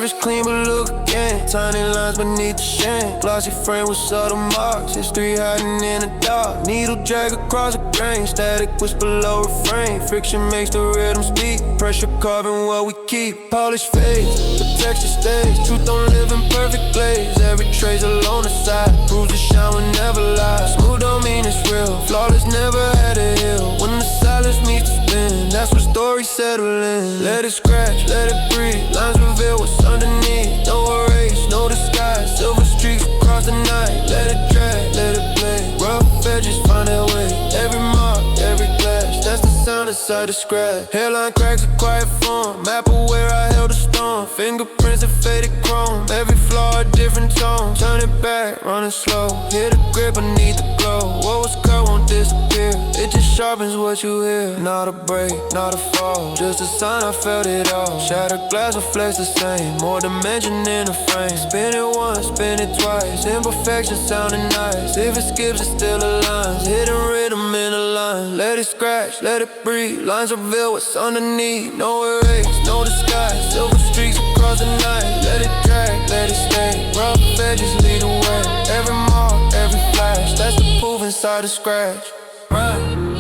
surface clean but look again. Tiny lines beneath the shin. Glossy frame with subtle marks. History hiding in the dark. Needle drag across the grain. Static whisper low refrain. Friction makes the rhythm speak. Pressure carving what we keep. Polished face, the texture stays. Truth don't live in perfect glaze. Every trace along the side proves the shine will never lie. Smooth don't mean it's real. Flawless never had a hill. When the silence meets the spin, that's when stories settle in. Let it scratch, let it breathe. Lines reveal what's underneath. No erase, no disguise. Silver streaks across the night. Let it drag, let it play. Rough edges find their way. Every mark, every glass. That's the sound inside the scratch. Hairline cracks a quiet form. Map of where I held a storm. Fingerprints of faded chrome. Every flaw a different tone. Turn it back, running slow. Hear the grip beneath the glow. What was cut won't disappear. It just sharpens what you hear. Not a break, not a fall. Just a sign I felt it all. Shattered glass reflects the same. More dimension in the frame. Spin it once, spin it twice. Imperfection sounding nice. If it skips, it still aligns. Hidden rhythm in a line. Let it scratch, let it breathe. Lines reveal what's underneath. No erase, no disguise. Silver streaks across the night. Let it drag, let it stay. Rough edges lead the way. Every mark, every flash. That's the proof inside the scratch. Run.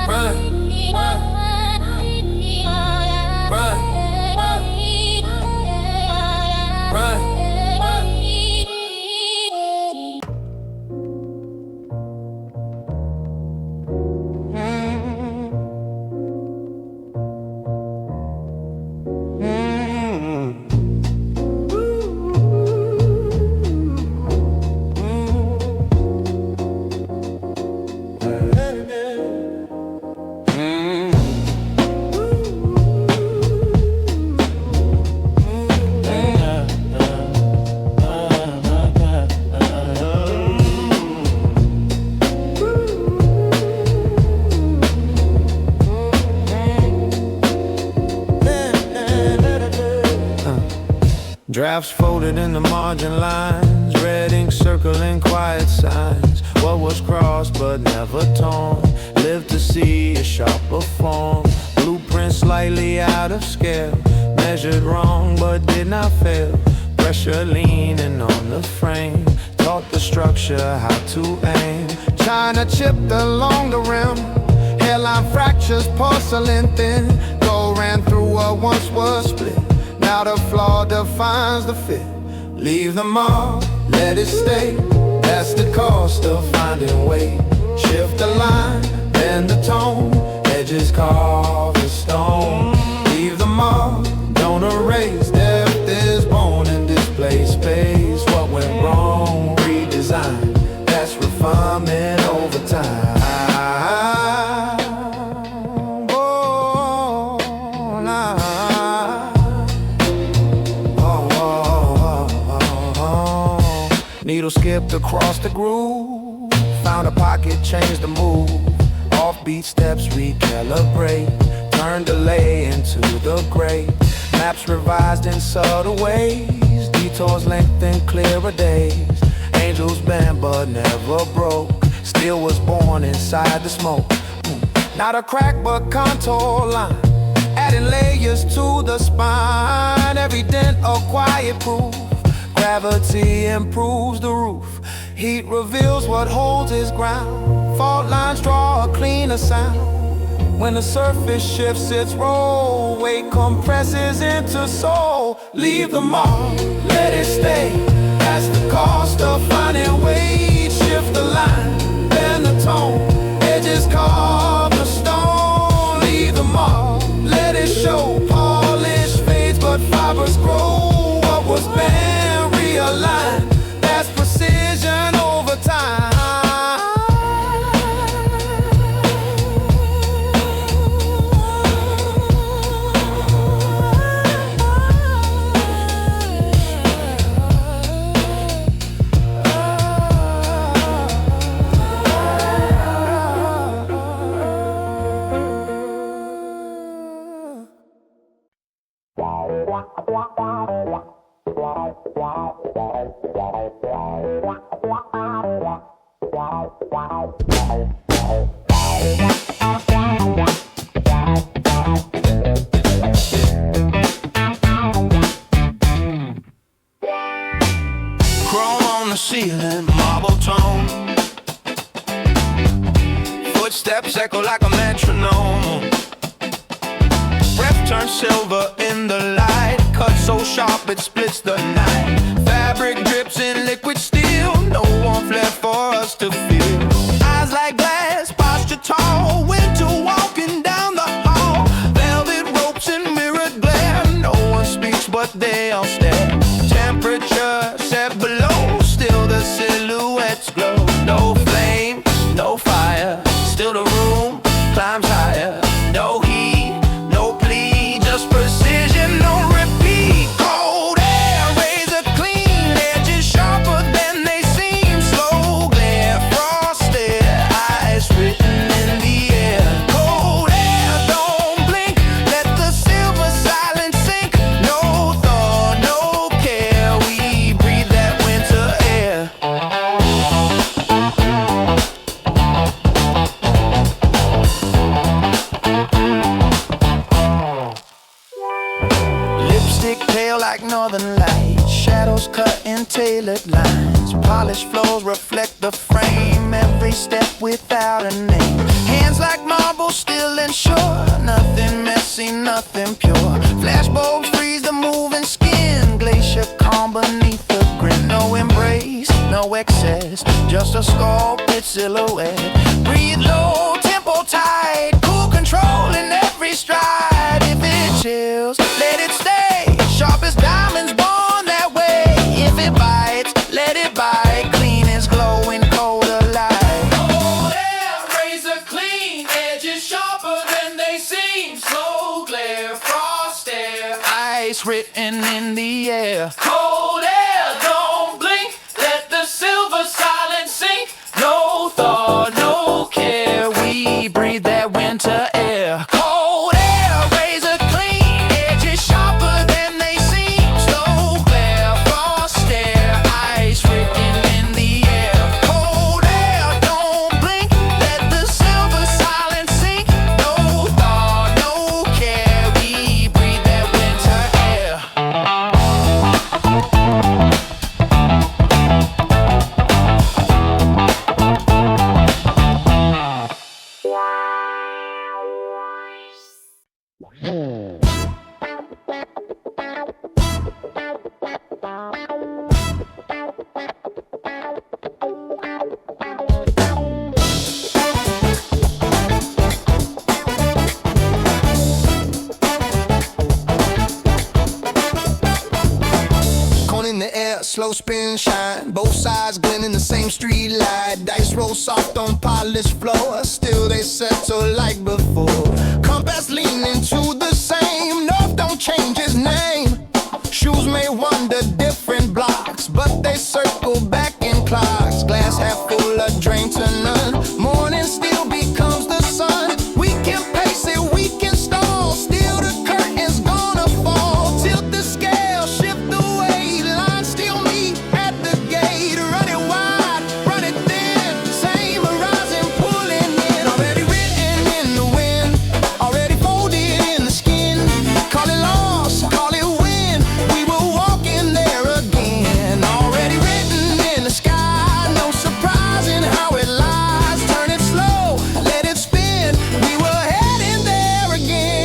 Run. Run. Run. Drafts folded in the margin lines. Red ink circling quiet signs. What was crossed but never torn. Lived to see a sharper form. Blueprint slightly out of scale. Measured wrong but did not fail. Pressure leaning on the frame. Taught the structure how to aim. China chipped along the rim. Hairline fractures, porcelain thin. Gold ran through what once was split. Now the flaw defines the fit. Leave the mark, let it stay. That's the cost of finding weight. Shift the line, bend the tone. Edges carve the stone. Leave the mark, don't erase. Depth is born in displaced space. What went wrong, redesign. That's refinement over time. Needle skipped across the groove. Found a pocket, changed the move. Offbeat steps recalibrate. Turn delay into the gray. Maps revised in subtle ways. Detours lengthen clearer days. Angels bend but never broke. Still was born inside the smoke. Not a crack but contour line. Adding layers to the spine. Every dent a quiet proof. Gravity improves the roof. Heat reveals what holds its ground. Fault lines draw a cleaner sound. When the surface shifts its role, weight compresses into soul. Leave the mark, let it stay. That's the cost of finding weight. Shift the line, bend the tone. Edges carve the stone. Leave the mark, let it show. Polish fades but fibers grow. What was bent, realign. That's precision over time. ceiling, marble tone. Footsteps echo like a metronome. Breath turns silver in the light, cut so sharp it splits the night. Fabric drips in liquid steel, no warmth left for us to feel. Eyes like glass, posture tall, winter walking down the hall. Velvet ropes and mirrored glare, no one speaks but they all stare. Temperature set below, still the silhouettes glow. No flame, no fire, still the room climbs higher. No heat, no plea, just precision, no repeat. Cold air, razor clean, edges sharper than they seem. Slow glare, frosted eyes written in the air. Cold air, don't blink, let the silver silence sink. No thought, no care, we breathe that winter air. Lipstick pale like northern lights, shadows cut in tailored lines. Polished floors reflect the frame, every step without a name. Hands like marble, still and sure, nothing messy, nothing pure. Flashbulbs freeze the moving skin, glacier calm beneath the grin. No embrace, no excess, just a sculpted silhouette. Breathe low, tempo tight, cool control in every stride. If it chills, let it stay, sharp as diamonds born that way. If it bites, let it bite, clean as glowing cold alive. Cold air, razor clean, edges sharper than they seem. Slow glare, frost air, ice written in the air. Cold air, don't blink, let the silver silence sink. No thought, no care, we breathe that winter air. Cold air, razor clean, edges sharper than they seem. Slow glare, frost air, ice written in the air. Cold air, don't blink, let the silver silence sink. No thought, no care, we breathe that winter air. Cone in the air, slow spin, shine. Both sides glint in the same street light. Dice roll soft on polished floor, still they settle like before. Compass leaning to the same, north don't change its name. Shoes may wander different blocks, but they circle back in clocks. Glass half full of drain to none. Morning still becomes the sun. We can pace it, we can stall. Still the curtain's gonna fall. Tilt the scale, shift the weight. Lines still meet at the gate. Run it wide, run it thin. Same horizon pulling in. Already written in the wind, already folded in the skin. Call it loss, call it win. We were walking there again. Already written in the sky, no surprising how it lies. Turn it slow, let it spin. We were heading there again.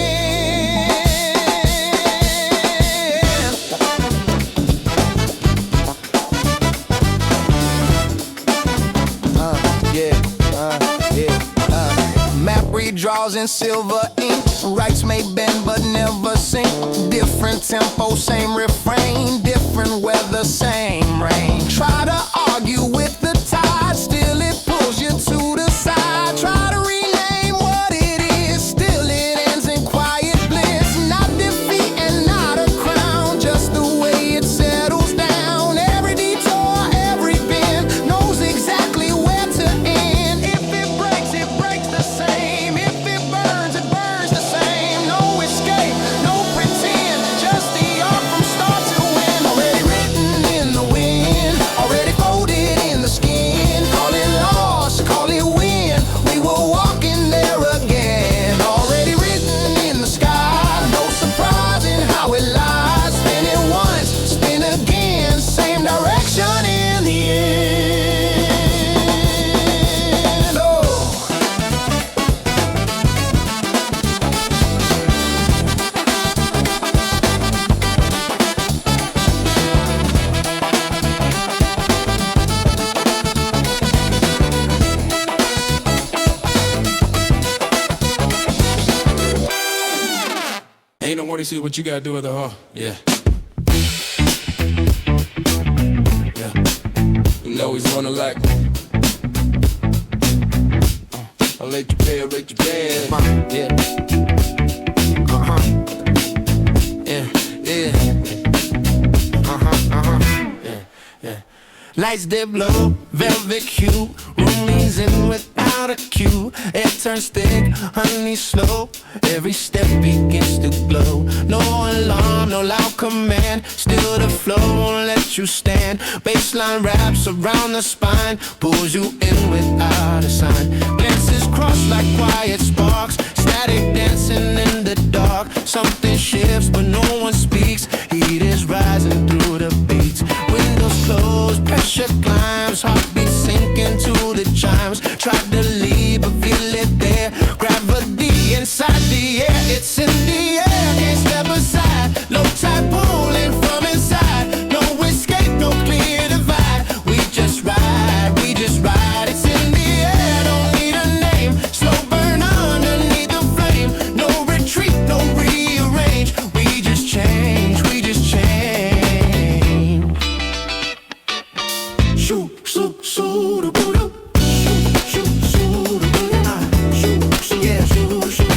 Map redraws in silver ink. Rights may bend but never sink. Different tempo, same refrain. Different weather, same rain. Try to argue with the tide, still it pulls you to the side. Try to rename what it is, still it ends in quiet bliss. Not defeat and not a crown, just the way it settles down. Every detour, every bend knows exactly where to end. If it breaks the same. If it burns the same. No escape, no pretend, just the art from start to end. Already written in the want to see what you gotta do with the heart. Yeah. Yeah. You know he's gonna like. I'll let you pay, I'll let you pay. Yeah. Lights dip low, velvet hue. Room leans in without a cue. Air turns thick, honey slow. Every step begins to glow. No alarm, no loud command. Still the flow won't let you stand. Baseline wraps around the spine. Pulls you in without a sign. Glances cross like quiet sparks. Static dancing in the dark. Something shifts but no one speaks. Heat is rising through the beats. Windows closed, pressure climbs. Heartbeat sinking to the chimes. Tried to leave but feel it there. Gravity inside the air. It's in the air, can't step aside. Low tide pulling from inside. No escape, no clear divide. We just ride, we just ride. It's in the air, don't need a name. Slow burn underneath the flame. No retreat, no rearrange. We just change, we just change. Shoot, shoot, shoot, shoot, shoot, shoot, shoot, yeah, shoot, shoot.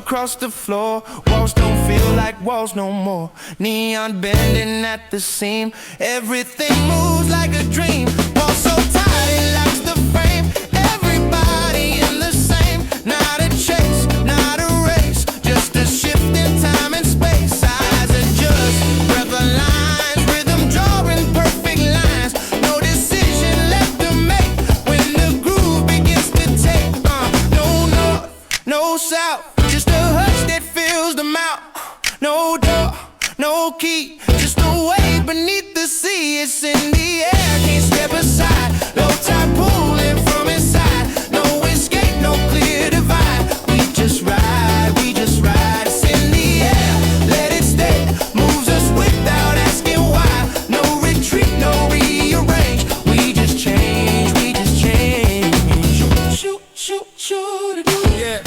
Across the floor, walls don't feel like walls no more. Neon bending at the seam. Everything moves like a dream. Walls so tight it locks the frame. Everybody in the same. Not a chase, not a race. Just a shift in time and space. Eyes adjust, breath aligns. Rhythm drawing perfect lines. No decision left to make when the groove begins to take. No north, no south. Just a hush that fills the mouth. No door, no key. Just a wave beneath the sea. It's in the air, can't step aside. Low tide pulling from inside. No escape, no clear divide. We just ride, we just ride. It's in the air, let it stay. Moves us without asking why. No retreat, no rearrange. We just change, we just change. Shoot, shoot, shoot, yeah.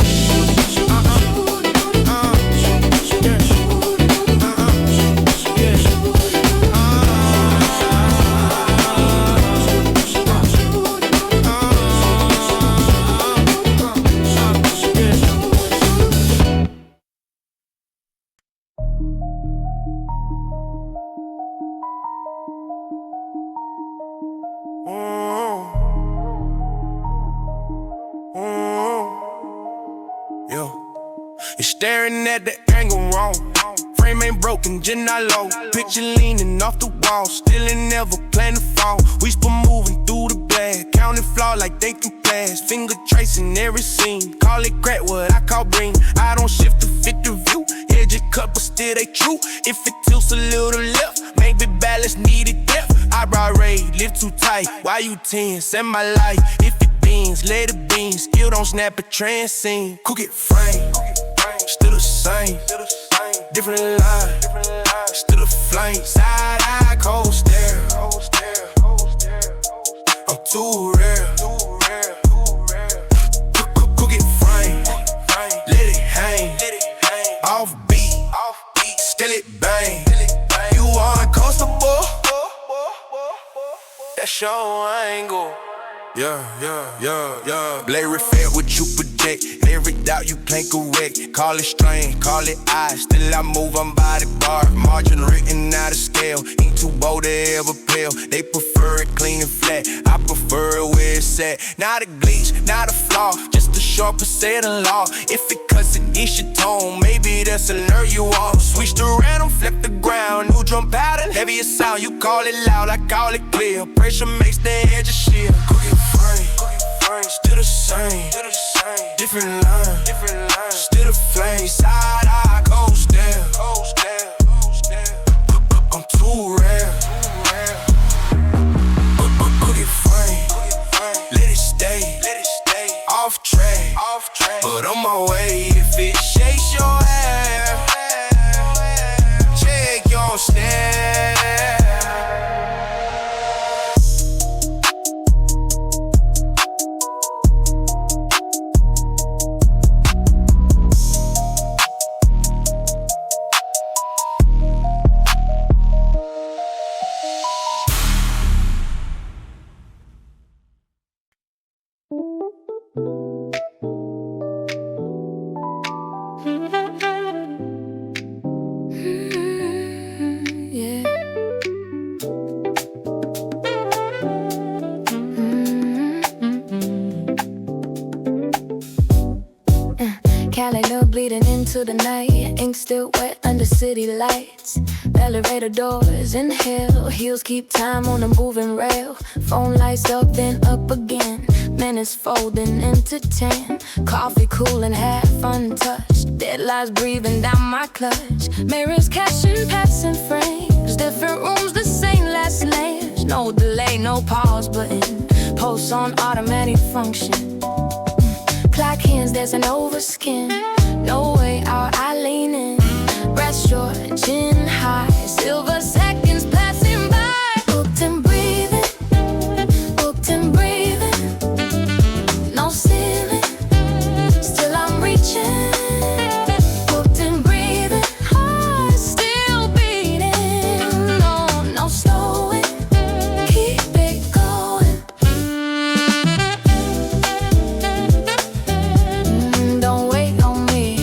You're staring at the angle wrong. Frame ain't broken, just not low. Picture leaning off the wall. Still ain't never plan to fall. Whisper moving through the blast. Counting flaws like they can pass. Finger tracing every scene. Call it crack, what I call bring. I don't shift to fit the view. Edges cut, but still they true. If it tilts a little left, maybe balance needed depth. Eyebrow raised, lift too tight. Why you tense? In my life, if it beans, let it beam. Skill don't snap a trend scene. Cook it frame. Still the same, different line, still the flame. Side eye, cold stare. I'm too rare. Cook it frame, let it hang. Off beat, still it bang. You uncomfortable? That's your angle. Yeah. Blade reflect what you project. Every doubt you can't correct. Call it strain, call it eyes. Still I move, I'm body bar. Margin written out of scale. Ain't too bold to ever pale. They prefer it clean and flat. I prefer it where it's at. Not a glitch, not a flaw. Just a short percent of law. If it cuts it, it's your tone. Maybe that's a nerve you on. Switch to random, flip the ground. New drum pattern, heavier sound. You call it loud, I call it clear. Pressure makes the edges sheer. Still the same, different line, still the flame. Side eye, cold stare. I'm too rare. Cook it frame, let it stay. Off track, but on my way. If it shakes your hair, check your stare. Yeah. Cali look bleeding into the night. Ink still wet under city lights. Elevator doors, inhale. Heels keep time on a moving rail. Phone lights up, then up again. Minutes folding into 10. Coffee cooling, half untouched. Deadlines breathing down my clutch. Mirrors catching passing frames. Different rooms, the same last layers. No delay, no pause button. Pulse on automatic function. Clock hands, there's an overskin. No way out, I lean in. Breath short, chin high. Silver seconds passing by. Booked and breathing. Booked and breathing. No ceiling. Still I'm reaching. Booked and breathing. Heart still beating. No slowing. Keep it going. Don't wait on me.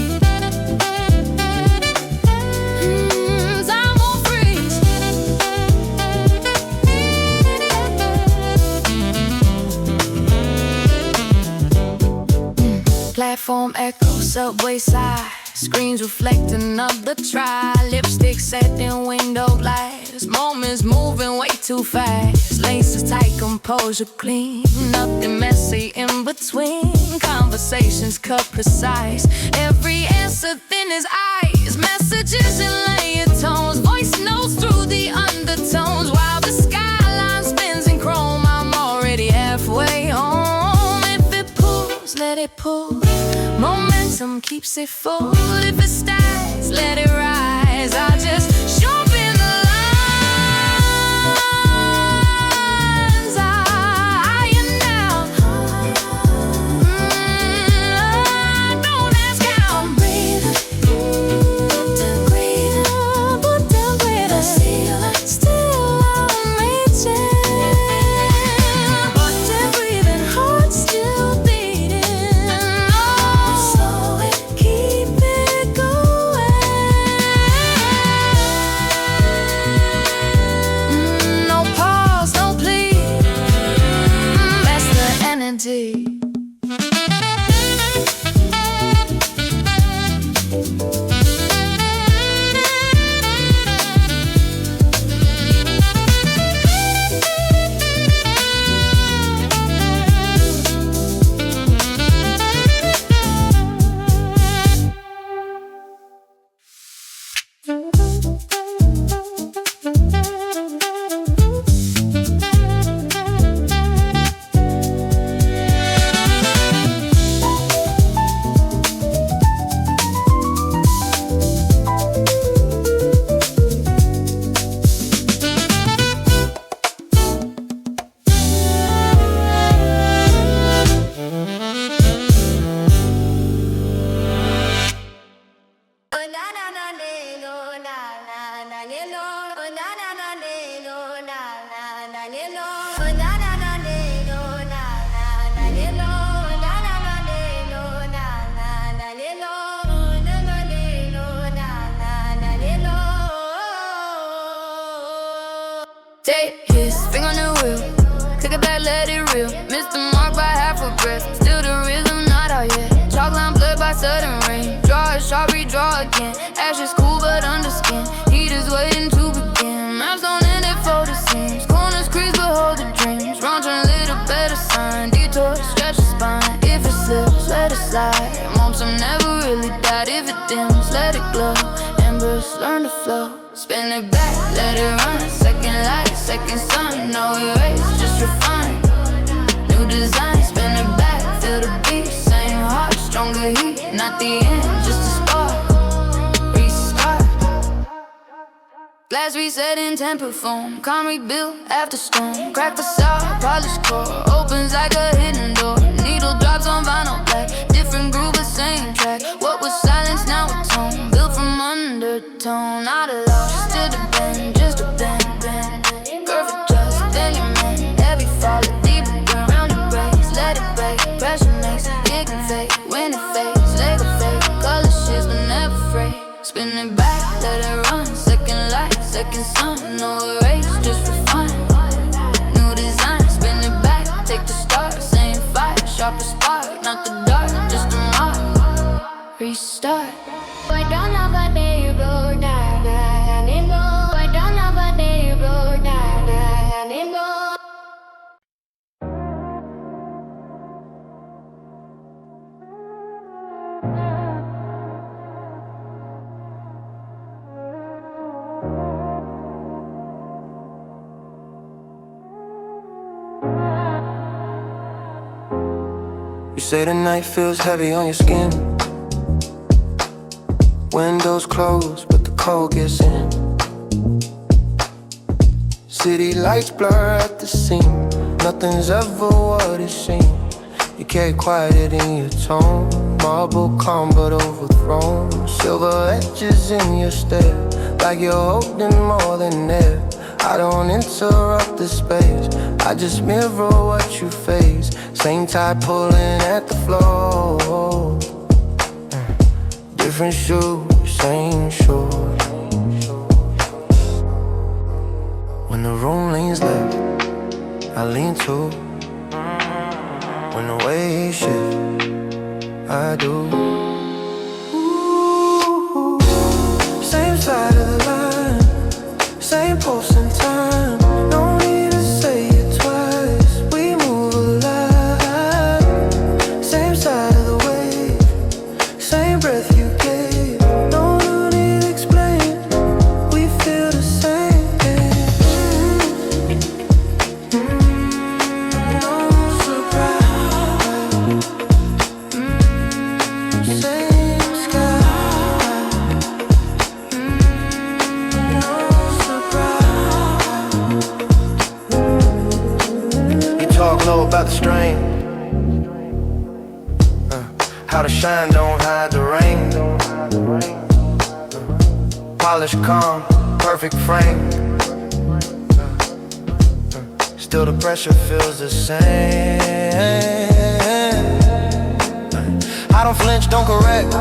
Time won't freeze. Platform echo, subway sigh. Screens reflecting of the try. Lipstick set in window glass. Moments moving way too fast. Laces tight, composure clean. Nothing messy in between. Conversations cut precise. Every answer thin as ice. Messages in layered tones. Voice notes through the undertones. While the skyline spins in chrome, I'm already halfway home. If it pulls, let it pull. Momentum keeps it full. If it stays, let it rise. I just sharpen the lines. I am now. Don't ask how I'm breathing. Booked and breathing. Booked and breathing. Still I'm reaching. Booked and breathing. Heart still beating. Slow it, keep it going. No pause, no plea. That's the energy. Take his finger on the wheel. Take it back, let it reel. Missed the mark by half a breath. Still the rhythm, not out yet. Chalk line blurred by sudden rain. Draw a sharp, redraw again. Ashes cool but under skin. Heat is waiting to begin. Maps don't end it for the seams. Corners crease but hold the dreams. Wrong turn, little better sign. Detour, stretch the spine. If it slips, let it slide. Momentum never really died. If it dims, let it glow. Embers learn to flow. Spin it back, let it run. Second light, second sun. No erase, just refine. New design, spin it back. Feel the beat, same heart. Stronger heat, not the end, just a spark. Restart. Glass resetting, temper foam. Calm rebuild after storm. Crack facade, polished core. Opens like a hidden door. Needle drops on vinyl black. Different groove, but same track. What was silence, now a tone. Built from undertone. Not a loss, still the bend, just a bend. Curve adjust, then you mend. Heavy fall, deeper ground. Round the brakes, let it break. Pressure makes drop a spark, not the dark, just a mark. Restart. I don't know what they broke down anymore. I don't know what they broke down anymore. You say the night feels heavy on your skin. Windows closed, but the cold gets in. City lights blur at the seam. Nothing's ever what it seems. You carry quiet in your tone. Marble calm but overthrown. Silver edges in your stare, like you're holding more than air. I don't interrupt the space, I just mirror what you face. Same tide pulling at the floor. Different shoes, same shore. When the room leans left, I lean too. When the waves shift, I do. Ooh, same side of the line, same pulse and time. No need to say it twice, we move alive. Same side of the wave, same breath you gave. No need to explain, we feel the same. No surprise, same sky. No surprise. You talk low about the strain, how the shine don't hide the rain. Polished calm, perfect frame. Still the pressure feels the same. I don't flinch, don't correct,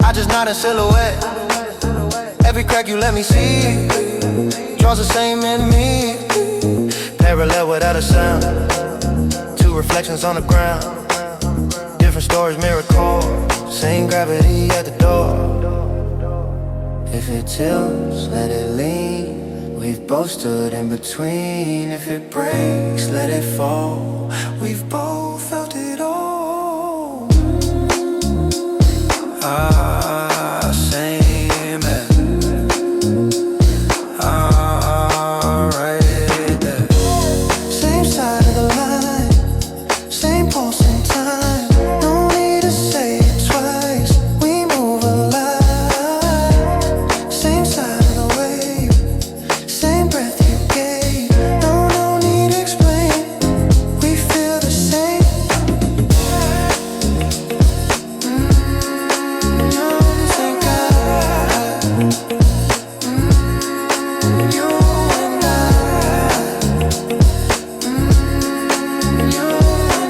I just nod in silhouette. Every crack you let me see draws the same in me. Parallel without a sound, two reflections on the ground. Different stories, miracle, same gravity at the door. If it tilts, let it lean. We've both stood in between. If it breaks, let it fall. We've both felt it all. Same as right there. Same side of the line, same pulse and time. No need to say it twice, we move alive. Same side of the wave, same breath you gave. No need to explain, we feel the same. Same guy. You and I. You and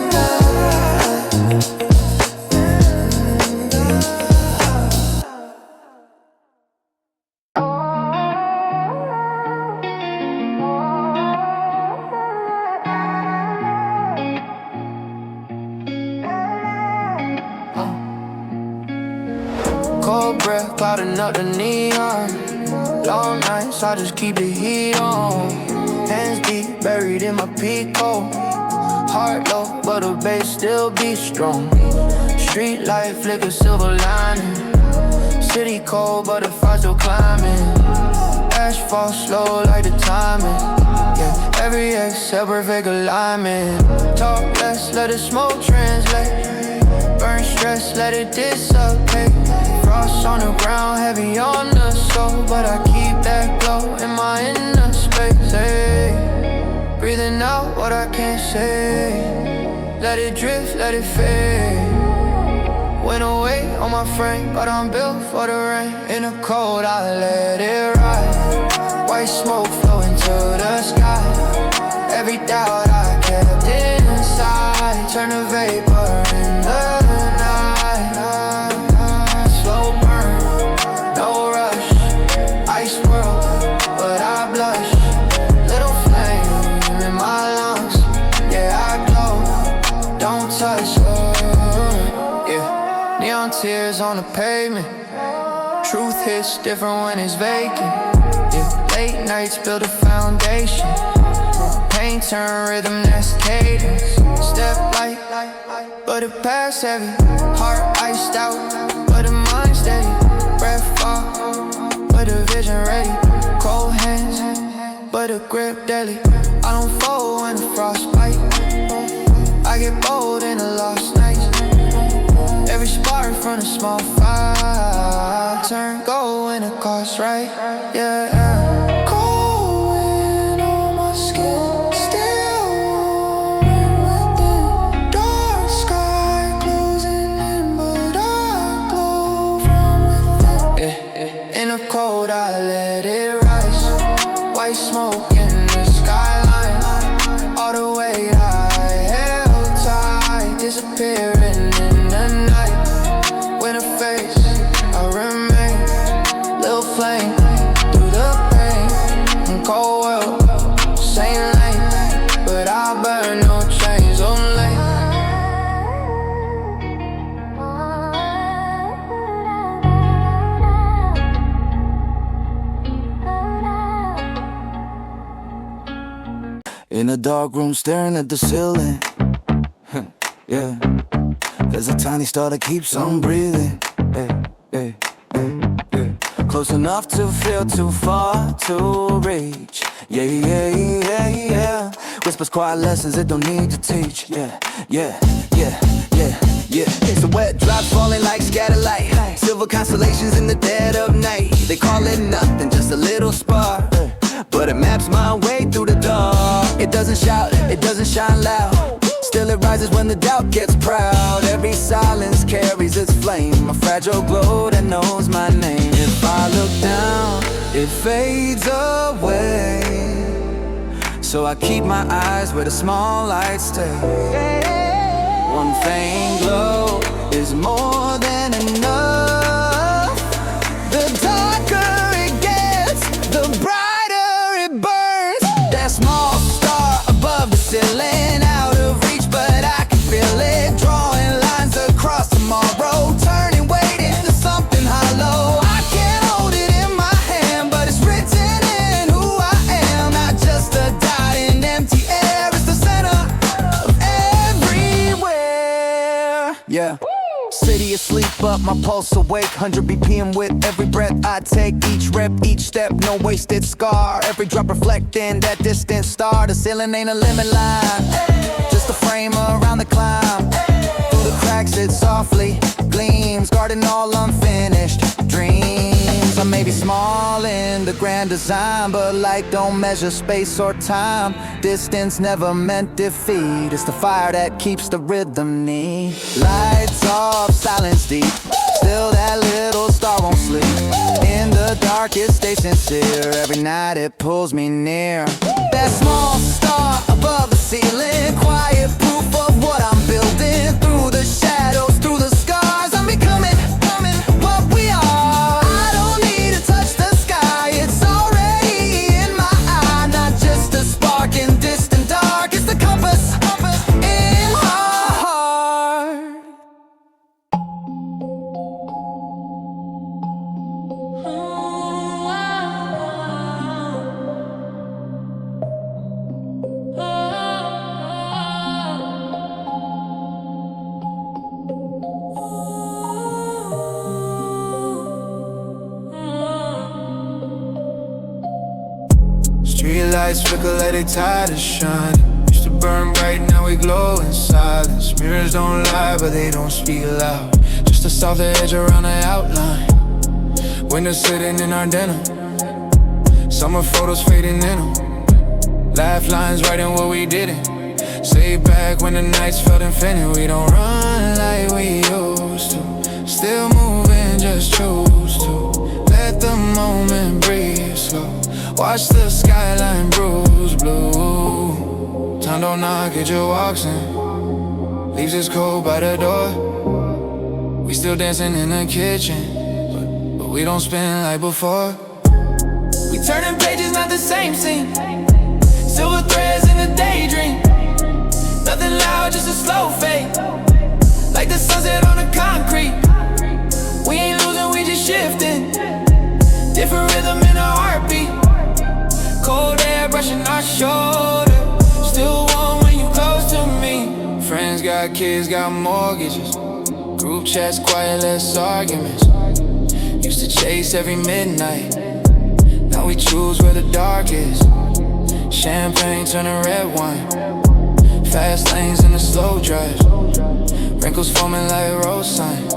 Cold breath clouding up the neon. Long nights, I just keep the heat on. Hands deep, buried in my peacoat. Heart low, but the bass still beats strong. Street light flicker, silver lining. City cold, butterflies still climbing. Asphalt slow like the timing. Yeah, every exhale perfect alignment. Talk less, let the smoke translate. Burn stress, let it dissipate. Frost on the ground, heavy on the soul, but I keep that glow in my inner space. Hey, breathing out what I can't say. Let it drift, let it fade. Went away on my frame, but I'm built for the rain. In the cold, I let it ride. White smoke flowing to the sky. Every doubt I kept inside, turn to vapor in the night. Slow burn, no rush. Ice world, but I blush. Little flame in my lungs, yeah I glow. Don't touch on the pavement. Truth hits different when it's vacant. Yeah, late nights build a foundation. Pain turn rhythm, that's cadence. Step light, but it pass heavy. Heart iced out, but the mind steady. Breath far, but the vision ready. Cold hands, but the grip deadly. I don't fold when the frost bite. I get bold in the lost nights. Every spark from a small fire turn gold when the cost right. Yeah, yeah. Cold wind on my skin, still warm within. Dark sky closing in, but I glow from within. Yeah. In the cold, I let it rise. White smoke in the skyline. All the weight I held tight, disappearing in the night. With a face, I remain. Little flame through the pain. Cold world, same lane, but I burn no chains only. In a dark room staring at the ceiling. Yeah, there's a tiny star that keeps on breathing. Hey, hey, hey, hey. Close enough to feel too far to reach. Yeah, yeah, yeah, yeah. Whispers quiet lessons it don't need to teach. Yeah, yeah, yeah, yeah, yeah. It's a wet drop falling like scattered light. Silver constellations in the dead of night. They call it nothing, just a little spark, but it maps my way through the dark. It doesn't shout, it doesn't shine loud. Still it rises when the doubt gets proud. Every silence carries its flame, a fragile glow that knows my name. If I look down, it fades away. So I keep my eyes where the small lights stay. One faint glow is more than enough. The darker it gets, the brighter it burns. That small star above the ceiling, out of reach, but I can feel it. Drawing lines across tomorrow, turning weight into something hollow. I can't hold it in my hand, but it's written in who I am. Not just a dot in empty air, it's the center of everywhere. Yeah. City asleep, but my pulse awake. 100 BPM with every breath I take. Each rep, each step, no wasted scar. Every drop reflecting that distant star. The ceiling ain't a limit line, just a frame around the climb. Through the cracks it softly gleams, guarding all unfinished dreams. I may be small in the grand design, but light don't measure space or time. Distance never meant defeat, it's the fire that keeps the rhythm neat. Lights off, silence deep, still that little star won't sleep. In the darkest, stay sincere, every night it pulls me near. That small star above the ceiling, quiet proof of what I'm building. Through the shadows, through the scars, I'm becoming what we are. I don't need to touch the sky, it's already in my eye. Not just a spark in distant dark, it's the compass in my heart. Street lights flicker like they tired of shining. Used to burn bright, now we glow in silence. Mirrors don't lie, but they don't speak loud. Just a softer edge around the outline. Windows sitting in our denim. Summer photos fading in them. Laugh lines writing what we didn't say back when the nights felt infinite. We don't run like we used to. Still moving, just choose to. Let the moment breathe slow. Watch the skyline bruise blue. Time don't knock, it just walks in. Leaves us cold by the door. We still dancing in the kitchen, but we don't spin like before. We turning pages, not the same scene. Silver threads in a daydream. Nothing loud, just a slow fade. Like the sunset on the concrete. fresh and I showed it. Still warm when you close to me. Friends got kids, got mortgages. Group chats, quiet, less arguments. Used to chase every midnight. Now we choose where the dark is. Champagne turning red wine. Fast lanes in the slow drives. Wrinkles forming like road signs.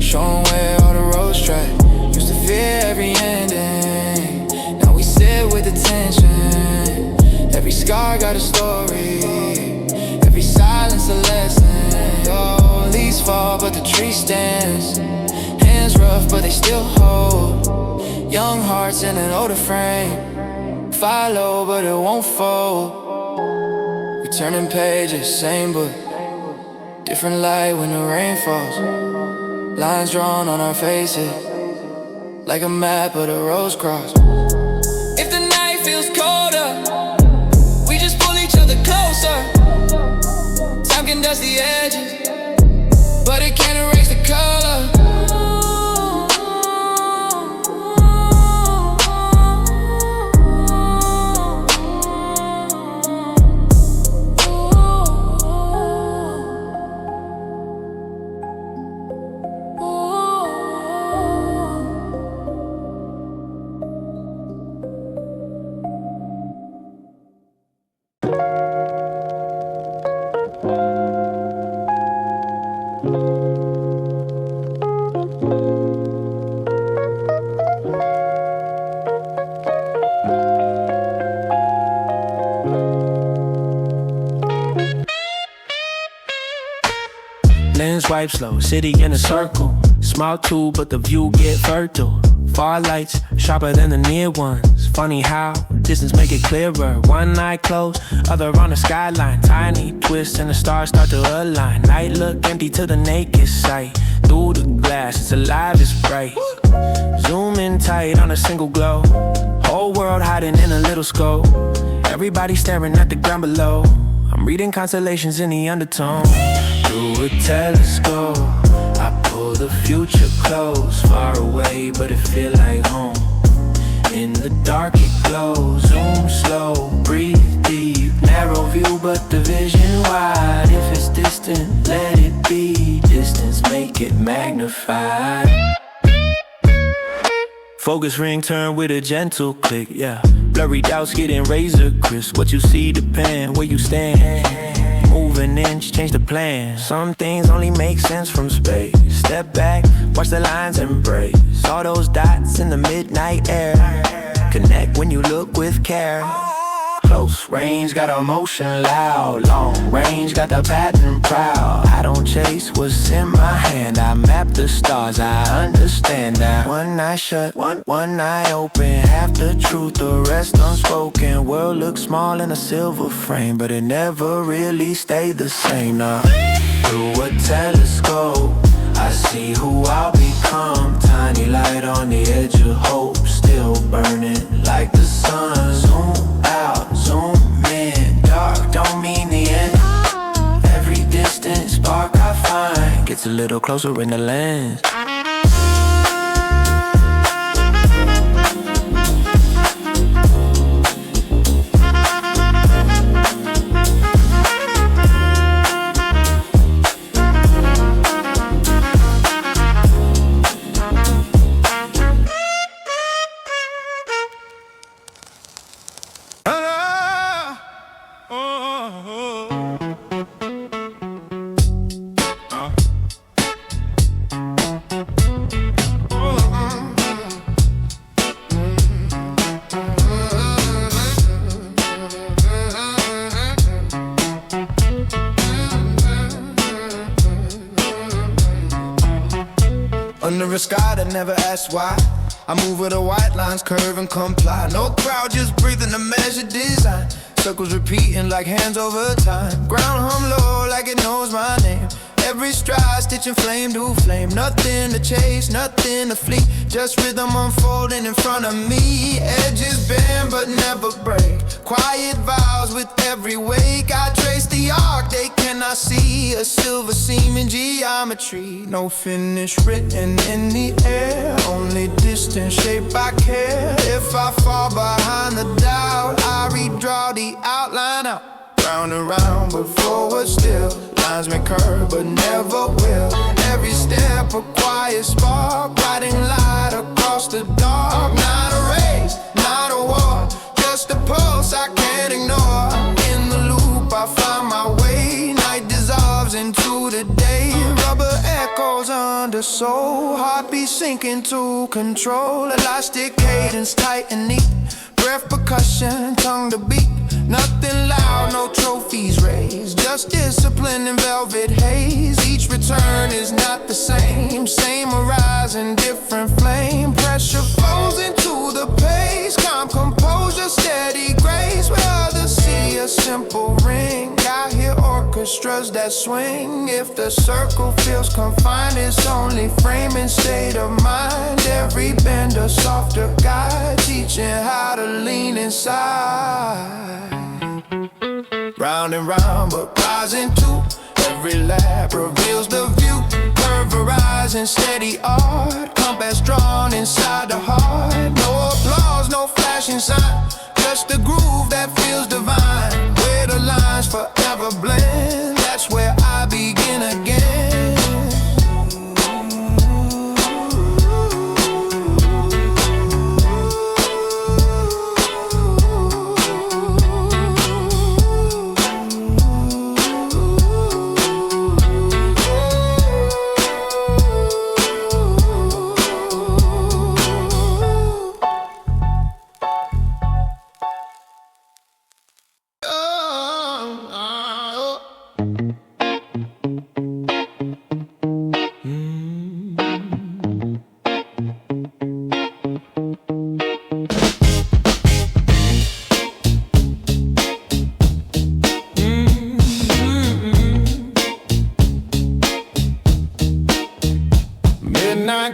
Showing where all the roads track. Used to fear every ending. Now we sit with the tension. Every scar got a story. Every silence a lesson. Oh, leaves fall but the tree stands. Hands rough but they still hold. Young hearts in an older frame. Follow but it won't fold. We turning pages, same book. Different light when the rain falls. Lines drawn on our faces, like a map of the rose cross. If the night feels colder, we just pull each other closer. Time can dust the edges, but it can't erase the color. Lens wipe slow, city in a circle. Small too, but the view get fertile. Far lights, sharper than the near ones. Funny how distance make it clearer. One eye closed, other on the skyline. Tiny twists and the stars start to align. Night look empty to the naked sight. Through the glass, it's alive, it's bright. Zoom in tight on a single glow. Whole world hiding in a little scope. Everybody staring at the ground below. I'm reading constellations in the undertone. Through a telescope, I pull the future close. Far away, but it feel like home. In the dark it glows. Zoom slow, breathe deep. Narrow view, but the vision wide. If it's distant, let it be. Distance, make it magnified. Focus ring turn with a gentle click, yeah. Blurry doubts getting razor crisp. What you see depend where you stand. Move an inch, change the plan. Some things only make sense from space. Step back, watch the lines embrace. All those dots in the midnight air. Connect when you look with care. Close range got emotion loud. Long range got the pattern proud. I don't chase what's in my hand. I map the stars, I understand that. One eye shut, one eye open. Half the truth, the rest unspoken. World looks small in a silver frame, but it never really stayed the same. Now, through a telescope, I see who I'll become. Tiny light on the edge of hope, still burning like the sun. Zoom out, zoom in. Dark don't mean the end. Every distant spark I find gets a little closer in the lens. Under a sky that never asks why, I move where the white lines curve and comply. No crowd, just breathing a measured design. Circles repeating like hands over time. Ground hum low like it knows my name. Every stride stitching flame to flame. Nothing to chase, nothing to flee. Just rhythm unfolding in front of me. Edges bend but never break. Quiet vows with every wake. I trace the arc they cannot see. me a silver seam in geometry. No finish written in the air, only distance shaped by care. If I fall behind the doubt, I redraw the outline out. Round and round but forward still. Lines may curve but never will. Every step a quiet spark, guiding light across the dark. Not a race, not a war, just a pulse I can't ignore. In the loop I find my way. Night dissolves into the day. Rubber echoes under soul. Heartbeat sinking to control. Elastic cadence tight and neat. Breath percussion, tongue to beat. Nothing loud, no trophies raised. Just discipline and velvet haze. Each return is not the same. Same horizon, different flame. Pressure flows into the pace. Calm composure, steady grace. Where others see a simple ring, I hear orchestras that swing. If the circle feels confined, it's only framing state of mind. Every bend a softer guide, teaching how to lean inside. Round and round but rising too. Every lap reveals the view. Curved horizon, steady art. Compass drawn inside the heart. No applause, no flashing sign, just the groove that feels divine. Where the lines forever blend, that's where I begin again.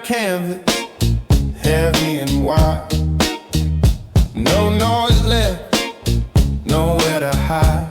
Canvas, heavy and wide. No noise left, nowhere to hide.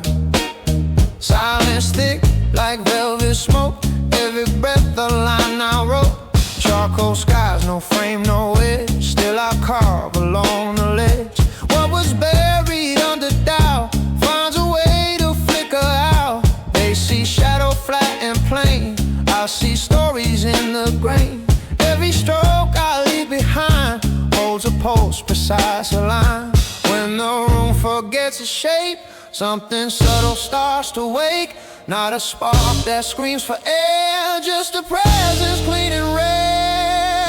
Silence thick like velvet smoke. Every breath a line I wrote. Charcoal skies, no frame, no edge. Still I carve along the ledge. What was buried under doubt finds a way to flicker out. They see shadow flat and plain, I see stories in the grain. Every stroke I leave behind holds a pulse, precise a line. When the room forgets its shape, something subtle starts to wake. Not a spark that screams for air, just a presence clean and rare.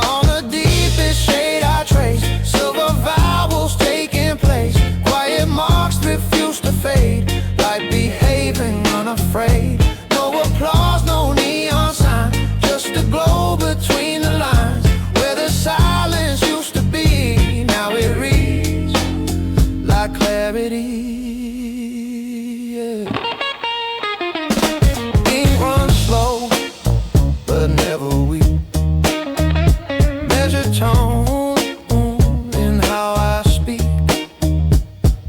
On the deepest shade I trace silver vowels taking place. Quiet marks refuse to fade, like behaving unafraid. No applause, no neon sign, just a glow between the lines. Where the silence used to be, now it reads like clarity. Yeah. Ink runs slow, but never weak. Measure tone in how I speak.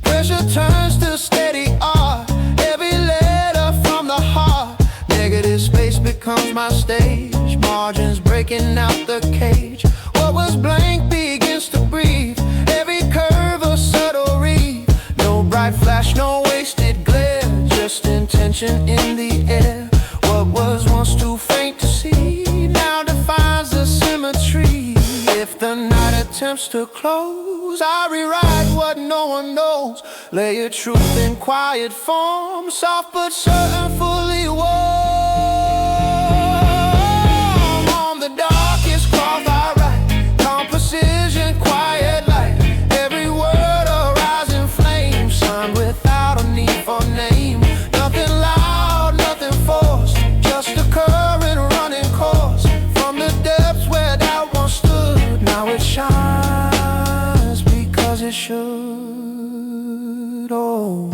Pressure turns to steady art. Every letter from the heart. Negative space becomes my stage. Margins breaking out the cage. What was blank begins to breathe. Every curve a subtle reef. No bright flash, no wasted glare, just intention in the air. What was once too faint to see now defines the symmetry. If the night attempts to close, I rewrite what no one knows. Layer truth in quiet form, soft but certain, fully warm. On the darkest cloth I write, calm precision, quiet light. Every word a rising flame, signed without a need for name. Nothing loud, nothing forced, just a current running course. From the depths where that once stood, now it shines because it should. Oh.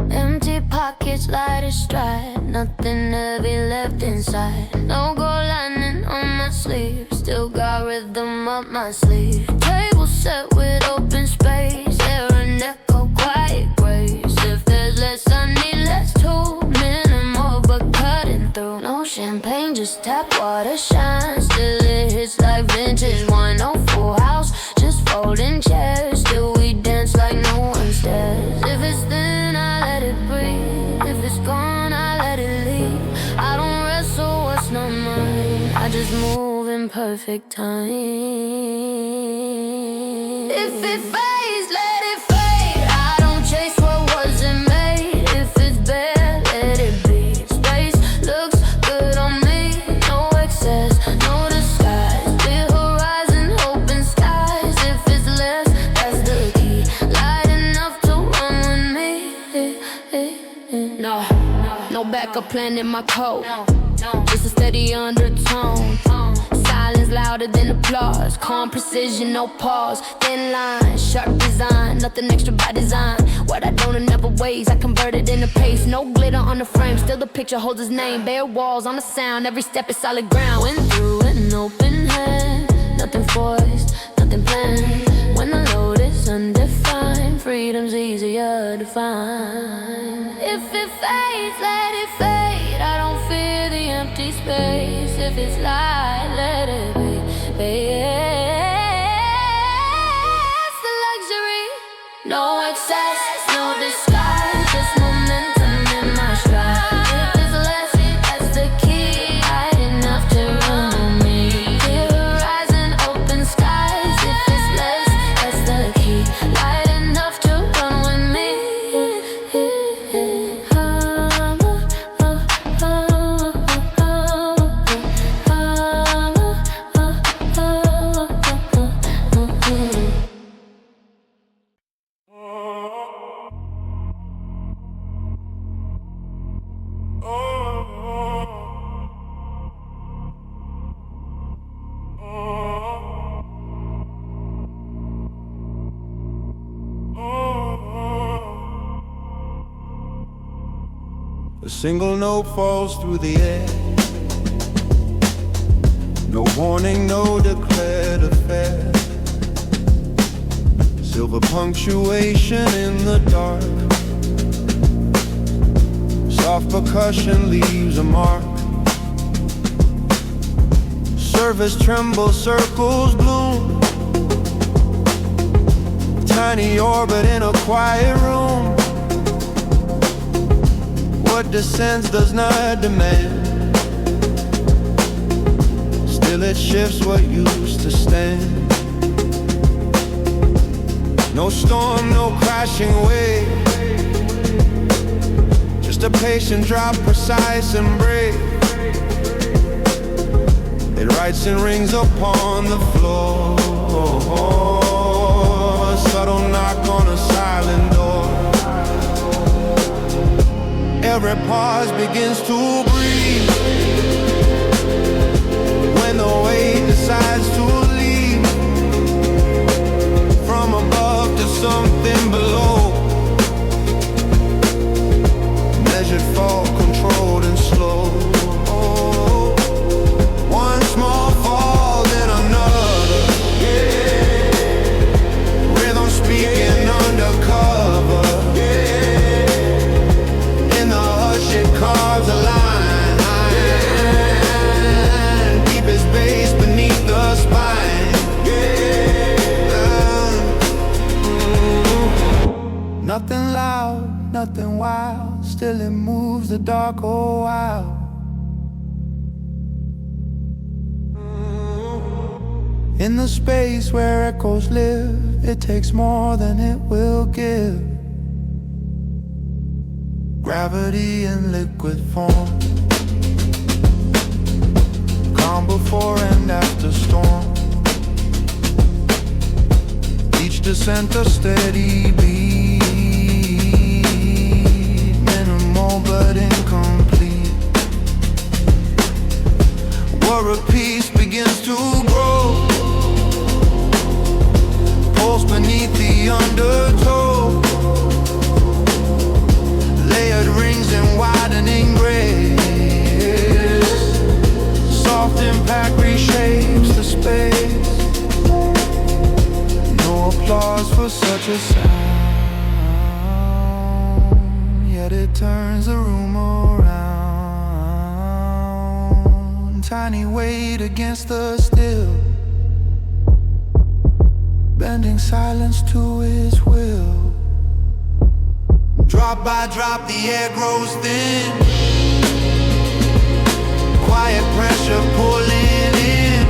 Empty pockets, light a stride, nothing heavy left inside. No gold lining on my sleeve, still got rhythm up my sleeve. Table set with open space, air and echo, quiet grace. If there's less, I need less too. Minimal but cutting through. No champagne, just tap water shine. Still it hits like vintage wine. No full house, just folding chairs. Still we dance like no one stares. If it's thin, I let it breathe. If it's gone, I let it leave. I don't wrestle what's not mine, I just move in perfect time. If it fades, let it fade. I don't chase what wasn't made. If it's bare, let it be. Space looks good on me. No excess, no disguise. Clear horizon, open skies. If it's less, that's the key. Light enough to run with me. No backup plan in my code. Just a steady undertone. Silence louder than applause. Calm precision, no pause. Thin line, sharp design. Nothing extra by design. What I don't in never ways, I convert it into pace. No glitter on the frame, still the picture holds his name. Bare walls on the sound, every step is solid ground. Went through with an open hand. Nothing forced, nothing planned. When the load is undefined, freedom's easier to find. If it fades, let it fade. I don't fear the empty space. If it's light, let it be. It's the luxury. No excess, no disguise. Just momentum in my stride. If it's less, that's the key. Light enough to run on me. Clear horizon, open skies. If it's less, that's the key. Light enough to run with me. A single note falls through the air. No warning, no declared affair. Silver punctuation in the dark. Soft percussion leaves a mark. Surface trembles, circles bloom. Tiny orbit in a quiet room. What descends does not demand. Still it shifts what used to stand. No storm, no crashing wave. Just a patient drop, precise and brave. It writes in rings upon the floor. A subtle knock on a silent door. Every pause begins to breathe. When the weight decides to leave. From above to something below. Measured fall, controlled and slow. One small fall, then another. Rhythm speaking undercover. In the hush it carves a line. Deepest bass beneath the spine. Nothing loud, nothing wild. Still it moves the dark, oh wow. In the space where echoes live, it takes more than it will give. Gravity in liquid form. Calm before and after storm. Each descent a steady beat. Minimal but incomplete. War of peace begins to grow. Pulse beneath the undertow. that it turns the room around. Tiny weight against the still, bending silence to its will. Drop by drop, the air grows thin. Quiet pressure pulling in.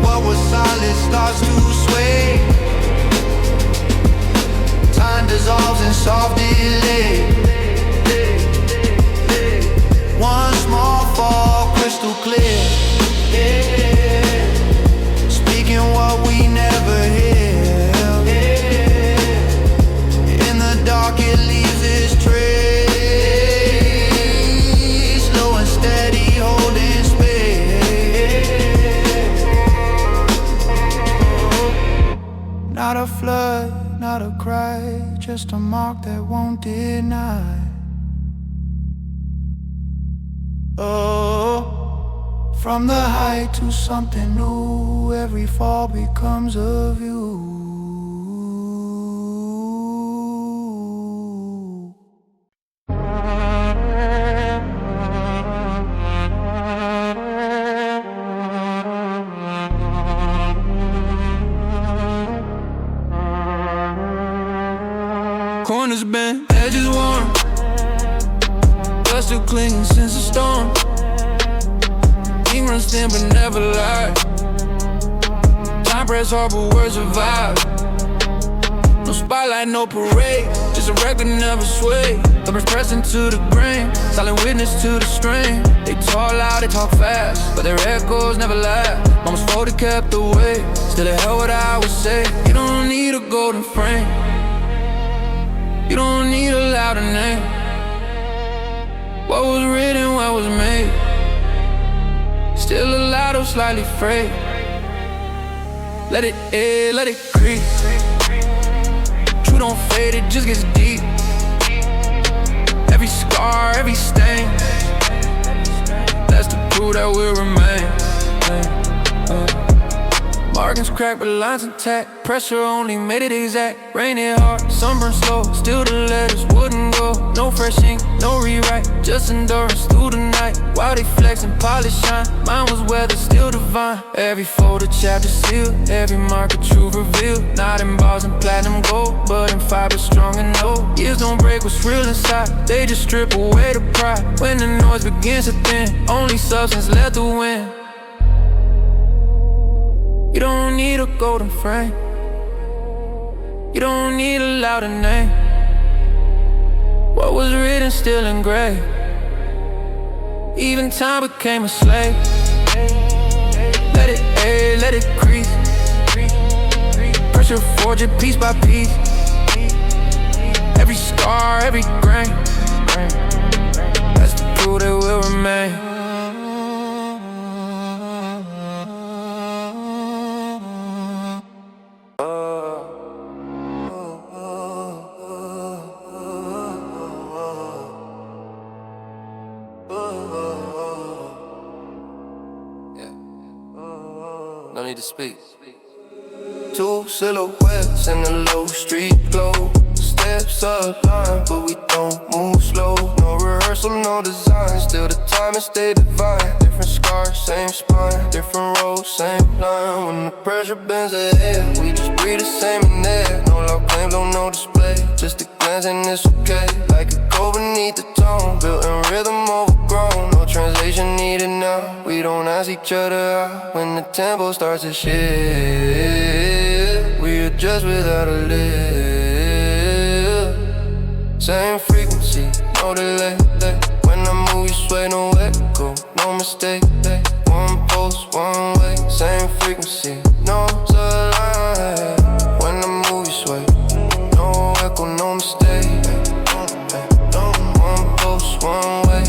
What was solid starts to sway. Time dissolves in soft delay. One small fall, crystal clear. Speaking what we never hear. In the dark it leaves its trace. Slow and steady, holding space. Not a flood, not a cry, just a mark that won't deny. Oh, from the height to something new, every fall becomes a view. Corners bent, edges warm, blood still clinging since the storm. Ink runs thin but never lie. Time press hard but words survive. No spotlight, no parade, just a record never sway. Thumbs pressed into the grain, silent witness to the strain. They talk loud, they talk fast, but their echoes never last. Mama's folded kept away, still it held what I would say. You don't need a golden frame, you don't need a louder name. What was written, what was made, still a lot of slightly frayed. Let it air, let it creep. True don't fade, it just gets deep. Every scar, every stain, that's the proof that will remain. Markings cracked but lines intact. Pressure only made it exact. Rain hit hard, sunburn slow, still the letters wouldn't go. No fresh ink, no rewrite, just endurance through the night. While they flex and polish shine, mine was weathered, still divine. Every folded chapter sealed, every mark a truth revealed. Not in bars and platinum gold, but in fiber strong and old. Years don't break what's real inside, they just strip away the pride. When the noise begins to thin, only substance left to win. You don't need a golden frame, you don't need a louder name. What was written still engraved, even time became a slave. Let it air, let it crease. Pressure forge it piece by piece. Every scar, every grain, that's the proof that will remain. No need to speak. Two silhouettes in the low street glow. Steps up line, but we don't move slow. No rehearsal, no design, still the timing stay divine. Different scars, same spine, different roads, same line. When the pressure bends ahead, we just breathe the same in there. No loud claims, no display, just a glance and it's okay. Like a go beneath the tone, built in rhythm overgrown. No translation needed now, we don't ask each other out. When the tempo starts to shift, we adjust without a lift. Same frequency, no delay. When I move, you sway, no echo, no mistake. One pulse, one way, same frequency, no lie. When I move, you sway, no echo, no mistake. One pulse, one way.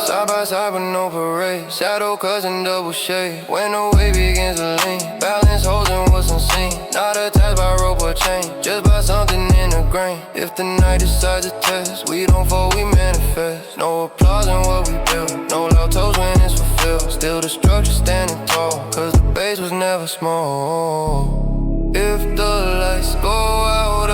Side by side with no parade, shadow cousin double shade. When the way begins to lean, balance holding what's unseen. Not attached by rope or chain, just by something in the grain. If the night decides to test, we don't fall, we manifest. No applause in what we build, no loud toes when it's fulfilled. Still the structure standing tall, cause the base was never small. If the lights go out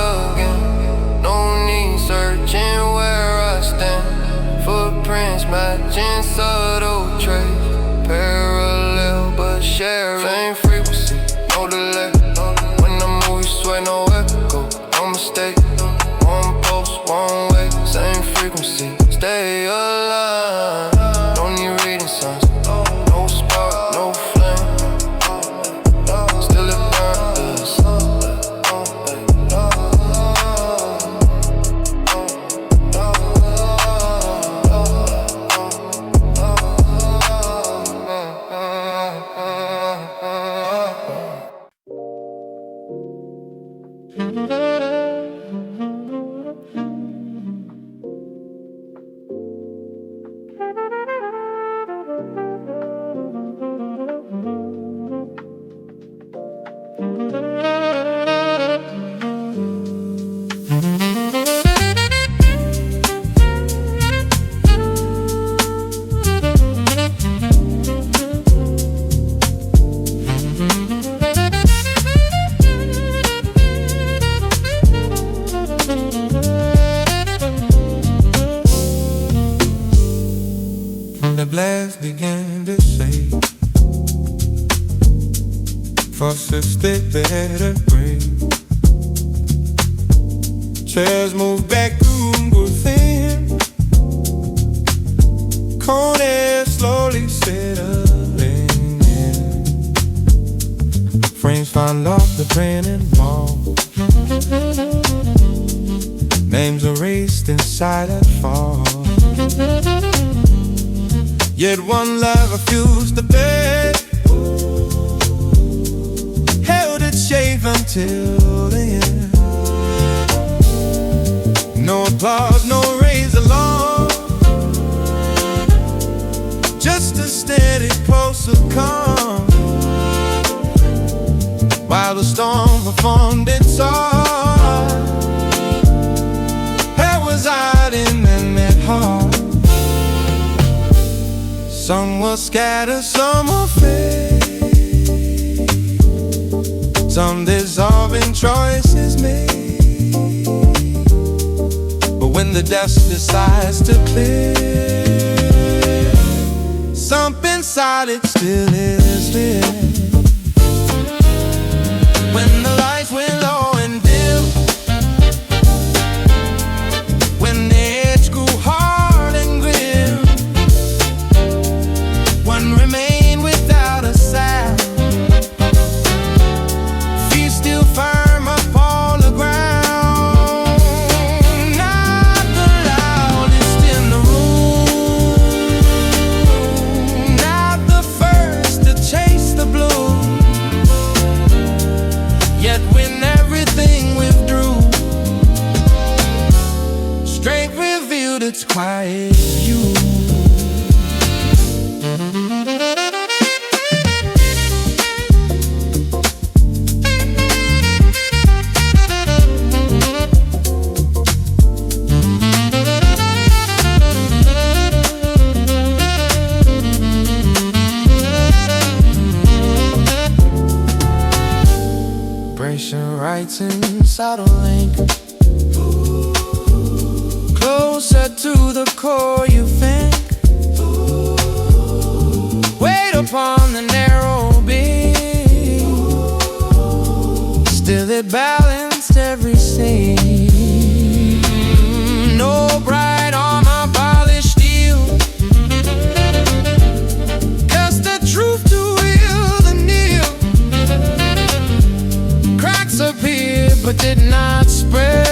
The blast began to shake. Faucets they better break. Chairs moved back, room grew thin. Cold air slowly settling in. Frames found off the printed wall. Names erased inside that fall. Yet one love refused to bed, held its shape until the end. No applause, no raise along, just a steady pulse of calm. While the storm performed its art, I was hiding in that heart. Some will scatter, some will fade, some dissolving choices made. But when the dust decides to clear, something inside it still is lit. When the lights went low and dim, when the edge grew hard and grim, one remained without a sound. Feet still firm upon the ground. Not the loudest in the room, not the first to chase the blue. Yet when everything withdrew, strength revealed its quiet view. Brace your rights inside a link, closer to the core you think. Wait upon the narrow beam, still it balanced every scene. No bright armor, polished steel, cast the truth to will the kneel. Cracks appeared but did not spread.